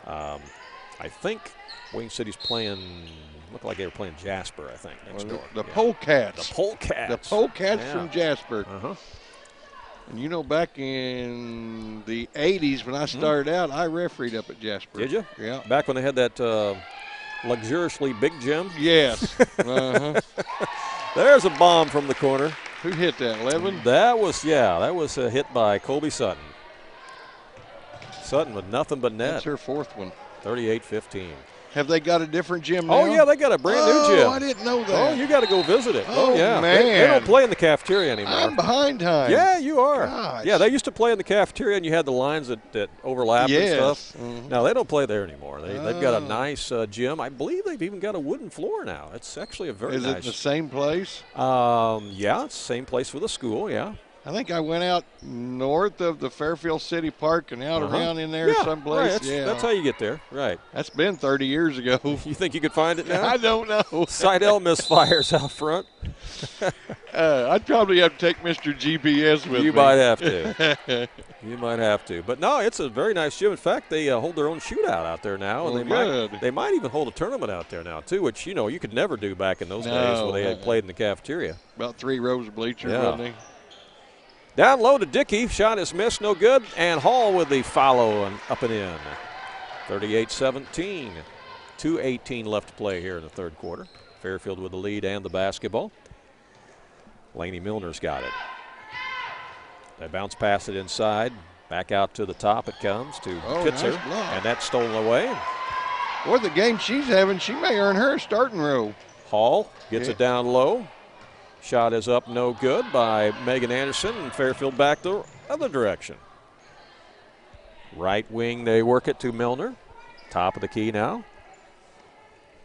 I think Wayne City's playing. Looked like they were playing Jasper. I think next door. The Polecats. The Polecats. The Polecats from Jasper. Uh-huh. And you know, back in the 80s when I started out, I refereed up at Jasper. Did you? Yeah. Back when they had that luxuriously big gym. Yes. Uh-huh. There's a bomb from the corner. Who hit that, Levin? That was a hit by Colby Sutton. Sutton with nothing but net. That's her fourth one. 38-15. Have they got a different gym now? Oh, yeah, they got a brand new gym. Oh, I didn't know that. Oh, you got to go visit it. Oh, yeah. man. They don't play in the cafeteria anymore. I'm behind time. Yeah, you are. Gosh. Yeah, they used to play in the cafeteria, and you had the lines that overlapped and stuff. Mm-hmm. No, they don't play there anymore. They've got a nice gym. I believe they've even got a wooden floor now. It's actually a very nice. Is it the same place? Yeah, it's the same place for the school, yeah. I think I went out north of the Fairfield City Park and out around in there someplace. Right, that's how you get there. Right. That's been 30 years ago. You think you could find it now? I don't know. Seidel misfires out front. I'd probably have to take Mr. GPS with me. You might have to. You might have to. But no, it's a very nice gym. In fact, they hold their own shootout out there now, and they might even hold a tournament out there now too, which you could never do back in those days when they had played in the cafeteria. About 3 rows of bleachers, wasn't he? Down low to Dickey. Shot is missed, no good. And Hall with the follow and up and in. 38-17. 2:18 left to play here in the third quarter. Fairfield with the lead and the basketball. Laney Milner's got it. They bounce past it inside. Back out to the top it comes to Kitzer. Nice, and that's stolen away. Boy, the game she's having, she may earn her a starting row. Hall gets it down low. Shot is up, no good by Megan Anderson, and Fairfield back the other direction. Right wing, they work it to Milner. Top of the key now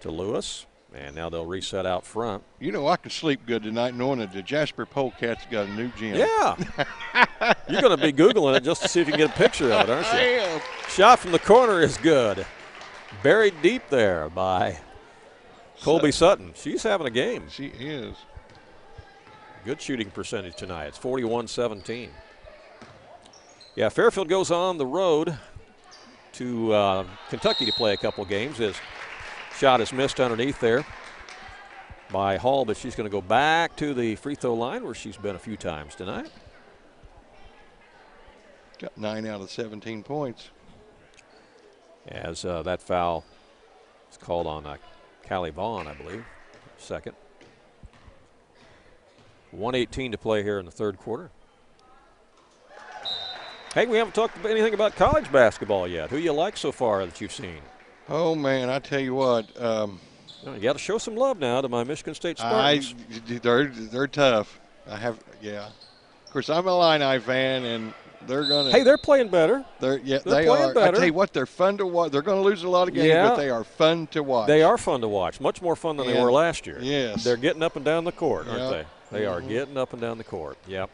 to Lewis, and now they'll reset out front. I can sleep good tonight knowing that the Jasper Polecats got a new gym. Yeah. You're going to be Googling it just to see if you can get a picture of it, aren't you? I am. Shot from the corner is good. Buried deep there by Colby Sutton. She's having a game. She is. Good shooting percentage tonight. It's 41-17. Yeah, Fairfield goes on the road to Kentucky to play a couple games. His shot is missed underneath there by Hall, but she's going to go back to the free throw line where she's been a few times tonight. Got 9 out of 17 points. As that foul is called on Callie Vaughn, I believe, second. 1:18 to play here in the third quarter. Hey, we haven't talked anything about college basketball yet. Who you like so far that you've seen? Oh, man, I tell you what. You got to show some love now to my Michigan State Spartans. They're tough. Of course, I'm a Illini fan, and they're going to. Hey, they're playing better. They playing are. better. I tell you what, they're fun to watch. They're going to lose a lot of games, but they are fun to watch. They are fun to watch. Much more fun than they were last year. Yes. They're getting up and down the court, aren't they? They are getting up and down the court. Yep.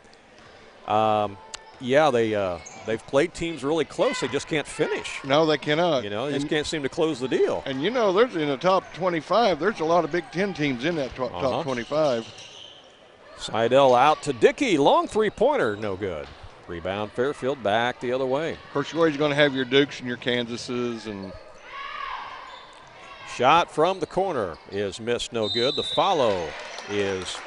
They've played teams really close. They just can't finish. No, they cannot. They just can't seem to close the deal. And there's in the top 25. There's a lot of Big Ten teams in that top 25. Seidel out to Dickey. Long three-pointer, no good. Rebound Fairfield back the other way. Of course, you're always going to have your Dukes and your Kansases. And shot from the corner is missed, no good. The follow is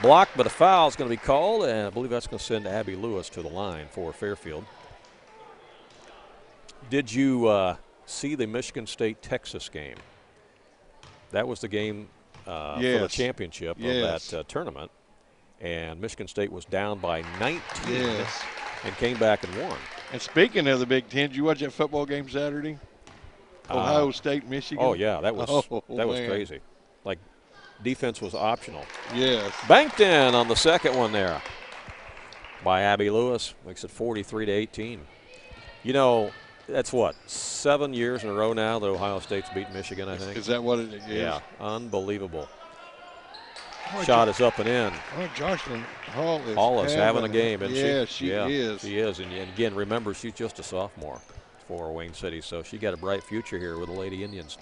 blocked, but a foul is going to be called, and I believe that's going to send Abby Lewis to the line for Fairfield. Did you see the Michigan State-Texas game? That was the game for the championship of that tournament, and Michigan State was down by 19 and came back and won. And speaking of the Big Ten, did you watch that football game Saturday? Ohio State, Michigan? Oh, yeah, that was crazy. Like, defense was optional. Yes. Banked in on the second one there by Abby Lewis. Makes it 43-18. That's 7 years in a row now that Ohio State's beat Michigan, I think. Is that what it is? Yeah, unbelievable. Shot is up and in. Oh, Jocelyn Hall is having a game, isn't she? Yeah, she is. She is. And again, remember, she's just a sophomore for Wayne City, so she got a bright future here with the Lady Indians.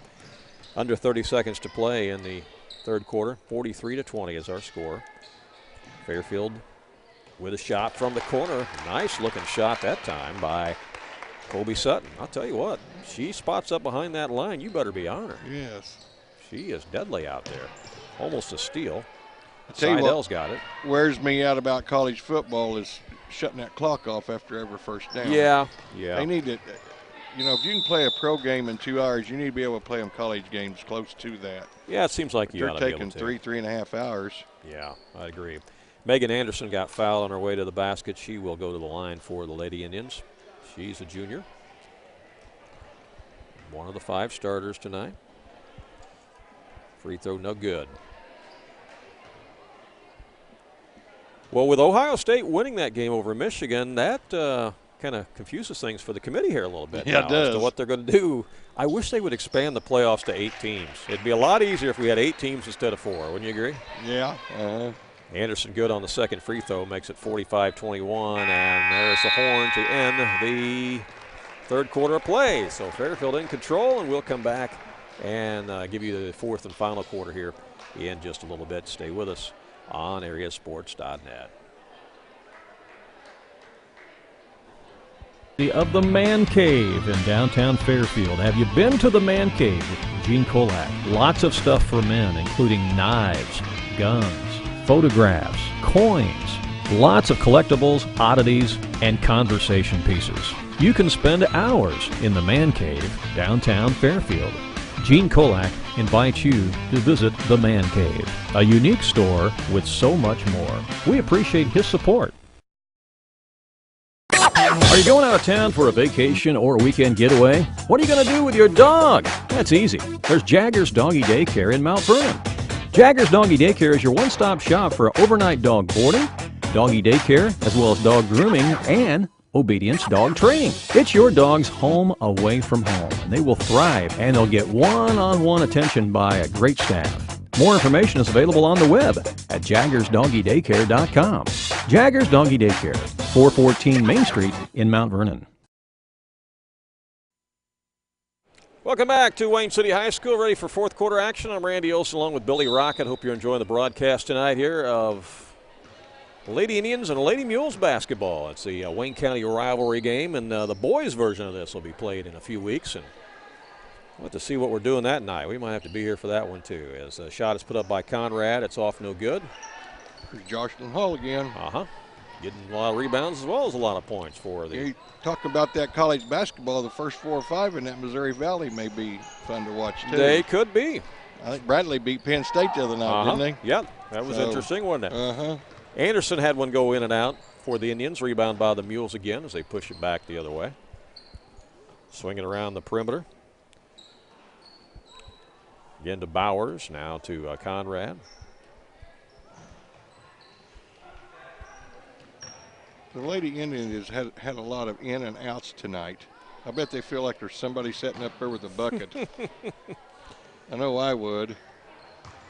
Under 30 seconds to play in the third quarter. 43-20 is our score. Fairfield with a shot from the corner. Nice looking shot that time by Colby Sutton. I'll tell you what, she spots up behind that line. You better be on her. Yes. She is deadly out there. Almost a steal. Seidel's got it. Wears me out about college football is shutting that clock off after every first down. Yeah. They need to. you know, if you can play a pro game in 2 hours, you need to be able to play them college games close to that. Yeah, it seems like you ought to be able They're to. taking 3.5 hours. Yeah, I agree. Megan Anderson got fouled on her way to the basket. She will go to the line for the Lady Indians. She's a junior. One of the 5 starters tonight. Free throw, no good. Well, with Ohio State winning that game over Michigan, that kind of confuses things for the committee here a little bit. Yeah, now it does. As to what they're going to do. I wish they would expand the playoffs to 8 teams. It'd be a lot easier if we had 8 teams instead of 4. Wouldn't you agree? Yeah. Anderson good on the second free throw, makes it 45-21, and there's the horn to end the third quarter of play. So Fairfield in control, and we'll come back and give you the fourth and final quarter here in just a little bit. Stay with us on AreaSports.net. Of the Man Cave in downtown Fairfield. Have you been to the Man Cave with Gene Kolak? Lots of stuff for men, including knives, guns, photographs, coins, lots of collectibles, oddities, and conversation pieces. You can spend hours in the Man Cave, downtown Fairfield. Gene Kolak invites you to visit the Man Cave, a unique store with so much more. We appreciate his support. Are you going out of town for a vacation or a weekend getaway? What are you going to do with your dog? That's easy. There's Jaggers Doggy Daycare in Mount Vernon. Jaggers Doggy Daycare is your one-stop shop for overnight dog boarding, doggy daycare, as well as dog grooming and obedience dog training. It's your dog's home away from home, and they will thrive, and they'll get one-on-one attention by a great staff. More information is available on the web at jaggersdoggydaycare.com. Jaggers Doggy Daycare, 414 Main Street in Mount Vernon. Welcome back to Wayne City High School, ready for fourth quarter action. I'm Randy Olson along with Billy Rockett. Hope you're enjoying the broadcast tonight here of Lady Indians and Lady Mules basketball. It's the Wayne County rivalry game, and the boys' version of this will be played in a few weeks. And we'll have to see what we're doing that night. We might have to be here for that one, too. As a shot is put up by Conrad, it's off no good. There's Jocelyn Hall again. Getting a lot of rebounds as well as a lot of points for the. You talk about that college basketball, the first 4 or 5 in that Missouri Valley may be fun to watch, too. They could be. I think Bradley beat Penn State the other night, didn't they? Yep, that was interesting, wasn't it? Anderson had one go in and out for the Indians. Rebound by the Mules again as they push it back the other way. Swinging around the perimeter. Again to Bowers, now to Conrad. The Lady Indians had a lot of in and outs tonight. I bet they feel like there's somebody sitting up there with a bucket. I know I would.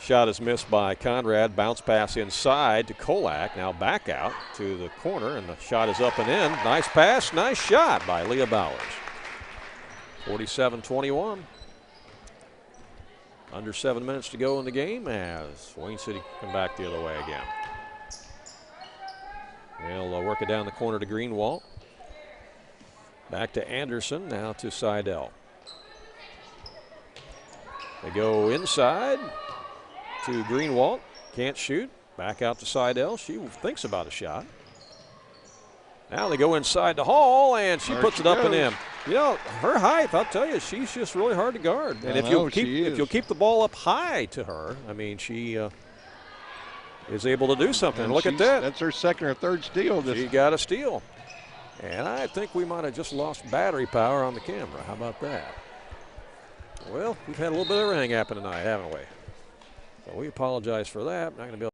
Shot is missed by Conrad. Bounce pass inside to Kolak. Now back out to the corner, and the shot is up and in. Nice pass, nice shot by Leah Bowers. 47-21. Under 7 minutes to go in the game as Wayne City come back the other way again. They'll work it down the corner to Greenwald. Back to Anderson, now to Seidel. They go inside to Greenwald. Can't shoot. Back out to Seidel. She thinks about a shot. Now they go inside to Hall, and she puts it up and in. You know, her height, I'll tell you, she's just really hard to guard. And if you'll keep the ball up high to her, I mean, she is able to do something. Look at that. That's her second or third steal. She got a steal. And I think we might have just lost battery power on the camera. How about that? Well, we've had a little bit of everything happen tonight, haven't we? So we apologize for that. Not going to be able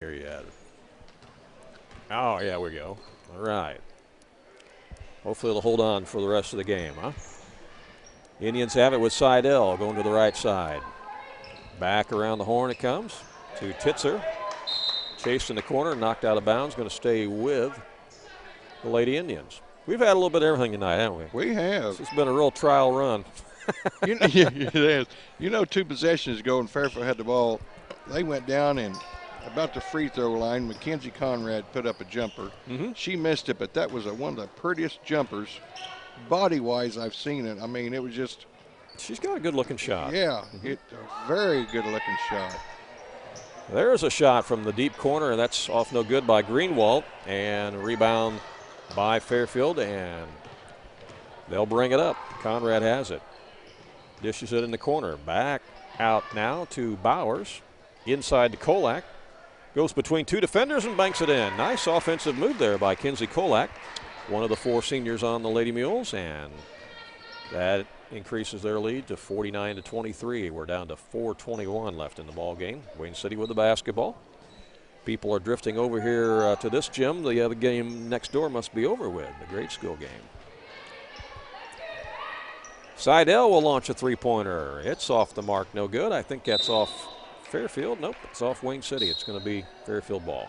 here yet. Oh, yeah, we go. All right. Hopefully it'll hold on for the rest of the game, huh? Indians have it with Seidel going to the right side. Back around the horn it comes to Titzer. Chased in the corner, knocked out of bounds, going to stay with the Lady Indians. We've had a little bit of everything tonight, haven't we? We have. This has been a real trial run. Yeah, it is. You know, 2 possessions ago when Fairfield had the ball, they went down and about the free throw line, Mackenzie Conrad put up a jumper. She missed it, but that was one of the prettiest jumpers, body-wise, I've seen it. I mean, it was just. She's got a good-looking shot. Yeah, a very good-looking shot. There's a shot from the deep corner, and that's off no good by Greenwald. And a rebound by Fairfield, and they'll bring it up. Conrad has it. Dishes it in the corner. Back out now to Bowers. Inside to Kolak. Goes between 2 defenders and banks it in. Nice offensive move there by Kinsey Kolak, one of the 4 seniors on the Lady Mules, and that increases their lead to 49-23. We're down to 4:21 left in the ball game. Wayne City with the basketball. People are drifting over here to this gym. The other game next door must be over with, the grade school game. Seidel will launch a 3-pointer. It's off the mark, no good. I think that's off Fairfield. Nope, it's off Wayne City. It's going to be Fairfield ball.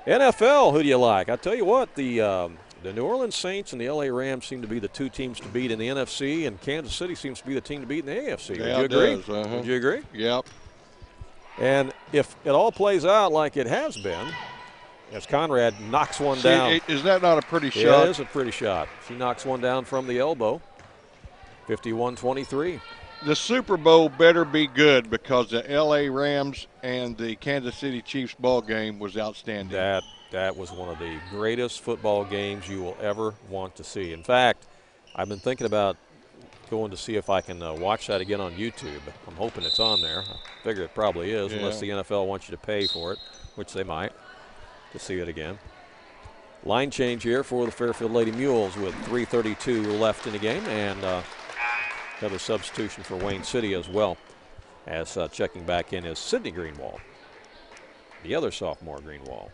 NFL, who do you like? I tell you what, the New Orleans Saints and the LA Rams seem to be the 2 teams to beat in the NFC, and Kansas City seems to be the team to beat in the AFC. Yeah, Would you agree? Does, Would you agree? Yep. And if it all plays out like it has been, as Conrad knocks one down. Is that not a pretty shot? It is a pretty shot. She knocks one down from the elbow. 51-23. The Super Bowl better be good because the LA Rams and the Kansas City Chiefs ball game was outstanding. That was one of the greatest football games you will ever want to see. In fact, I've been thinking about going to see if I can watch that again on YouTube. I'm hoping it's on there. I figure it probably is, unless the NFL wants you to pay for it, which they might, to see it again. Line change here for the Fairfield Lady Mules with 3:32 left in the game, and another substitution for Wayne City as well, as checking back in is Sydney Greenwald, the other sophomore Greenwald.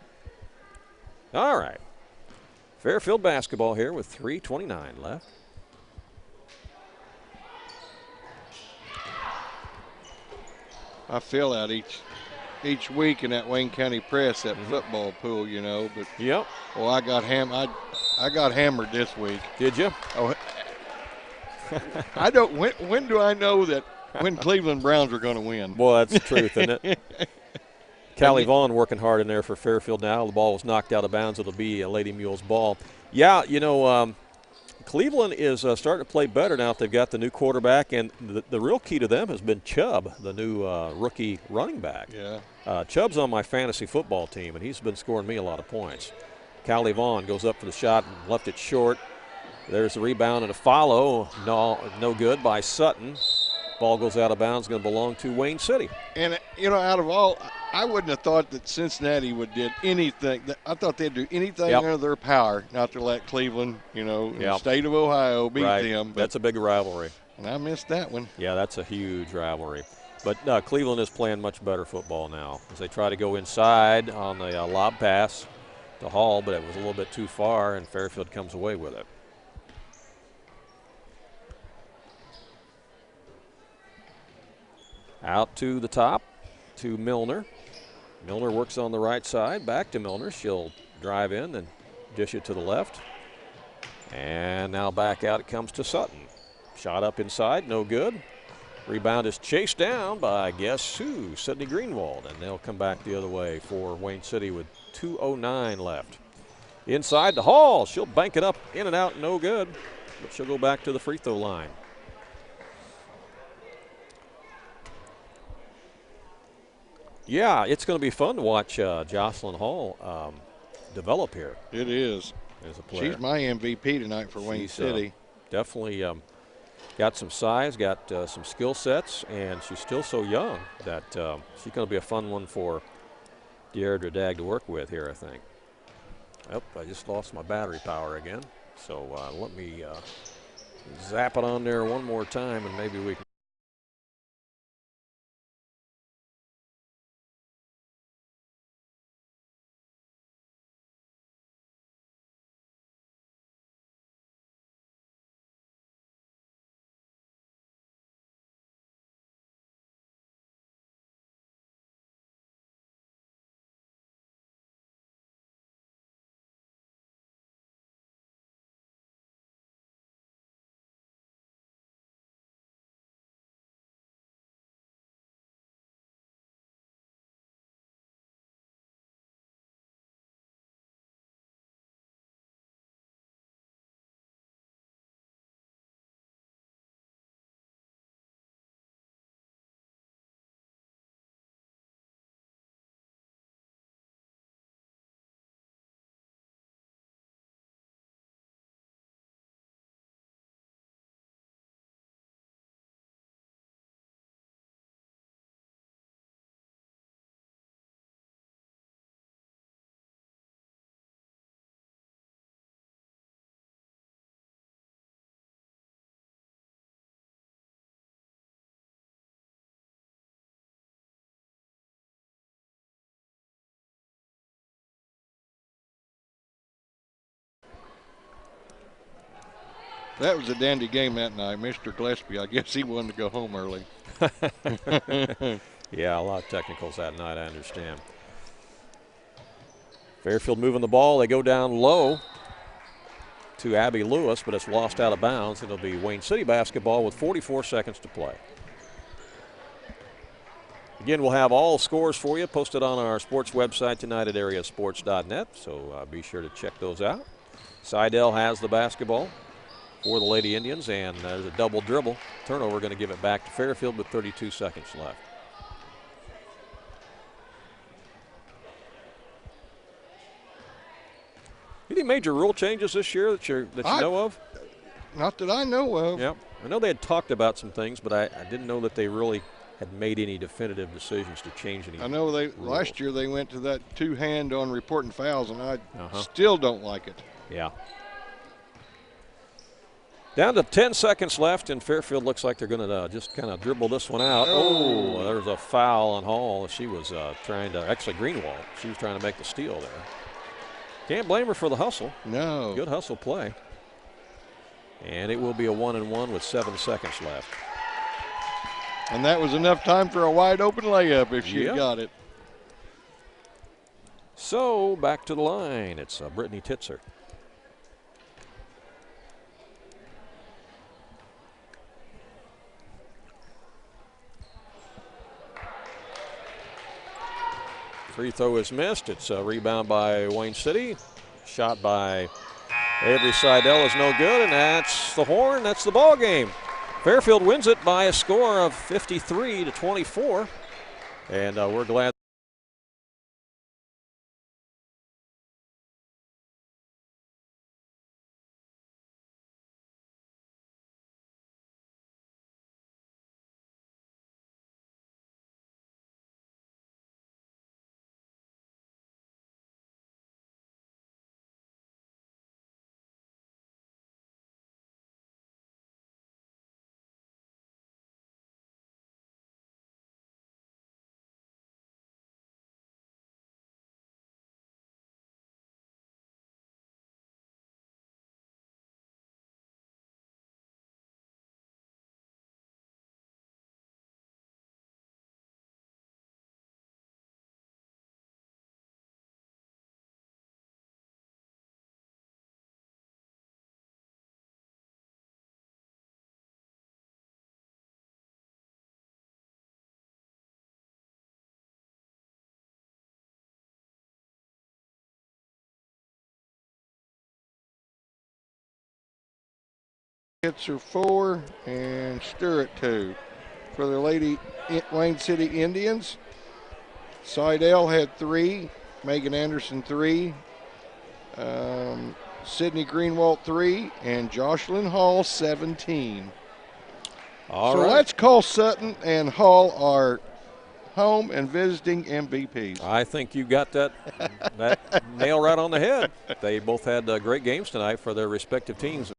All right. Fairfield basketball here with 3:29 left. I feel that each week in that Wayne County Press, that football pool, you know. But yep. Well, I got hammered this week. Did you? Oh, I don't. When do I know that when Cleveland Browns are going to win? Boy, that's the truth, isn't it? Callie Vaughn working hard in there for Fairfield now. The ball was knocked out of bounds. It'll be a Lady Mules ball. Yeah, you know, Cleveland is starting to play better now that they've got the new quarterback, and the real key to them has been Chubb, the new rookie running back. Yeah. Chubb's on my fantasy football team, and he's been scoring me a lot of points. Callie Vaughn goes up for the shot and left it short. There's the rebound and a follow. No good by Sutton. Ball goes out of bounds, going to belong to Wayne City. And, you know, out of all, I wouldn't have thought that Cincinnati would did anything. I thought they'd do anything under their power not to let Cleveland, you know, in the state of Ohio beat them. But that's a big rivalry. And I missed that one. Yeah, that's a huge rivalry. But Cleveland is playing much better football now as they try to go inside on the lob pass to Hall, but it was a little bit too far, and Fairfield comes away with it. Out to the top to Milner. Milner works on the right side. Back to Milner. She'll drive in and dish it to the left. And now back out it comes to Sutton. Shot up inside, no good. Rebound is chased down by, guess who? Sydney Greenwald. And they'll come back the other way for Wayne City with 2:09 left. Inside to Hall. She'll bank it up, in and out, no good. But she'll go back to the free throw line. Yeah, it's going to be fun to watch Jocelyn Hall develop here. It is. As a player. She's my MVP tonight for Wayne City. Definitely got some size, got some skill sets, and she's still so young that she's going to be a fun one for Deirdre Dagg to work with here, I think. Oh, I just lost my battery power again. So let me zap it on there one more time, and maybe we can That was a dandy game that night. Mr. Gillespie, I guess he wanted to go home early. Yeah, a lot of technicals that night, I understand. Fairfield moving the ball. They go down low to Abby Lewis, but it's lost out of bounds. It'll be Wayne City basketball with 44 seconds to play. Again, we'll have all scores for you posted on our sports website tonight at AreaSports.net, so be sure to check those out. Seidel has the basketball for the Lady Indians, and there's a double dribble. Turnover going to give it back to Fairfield with 32 seconds left. Any major rule changes this year that you know of? Not that I know of. Yep. I know they had talked about some things, but I didn't know that they really had made any definitive decisions to change any. I know last year they went to that two-hand on reporting fouls, and I still don't like it. Yeah. Down to 10 seconds left, and Fairfield looks like they're going to just kind of dribble this one out. Oh, there's a foul on Hall. She was trying to, actually Greenwald, she was trying to make the steal there. Can't blame her for the hustle. No. Good hustle play. And it will be a 1-and-1 with 7 seconds left. And that was enough time for a wide open layup if she had got it. So back to the line. It's Brittany Titzer. Free throw is missed. It's a rebound by Wayne City. Shot by Avery Seidel is no good, and that's the horn. That's the ball game. Fairfield wins it by a score of 53-24, and we're glad. Hits are 4 and Stewart 2 for the Lady Wayne City Indians. Seidel had 3, Megan Anderson 3, Sydney Greenwald 3, and Jocelyn Hall 17. All so right. let's call Sutton and Hall our home and visiting MVPs. I think you got that nail right on the head. They both had great games tonight for their respective teams.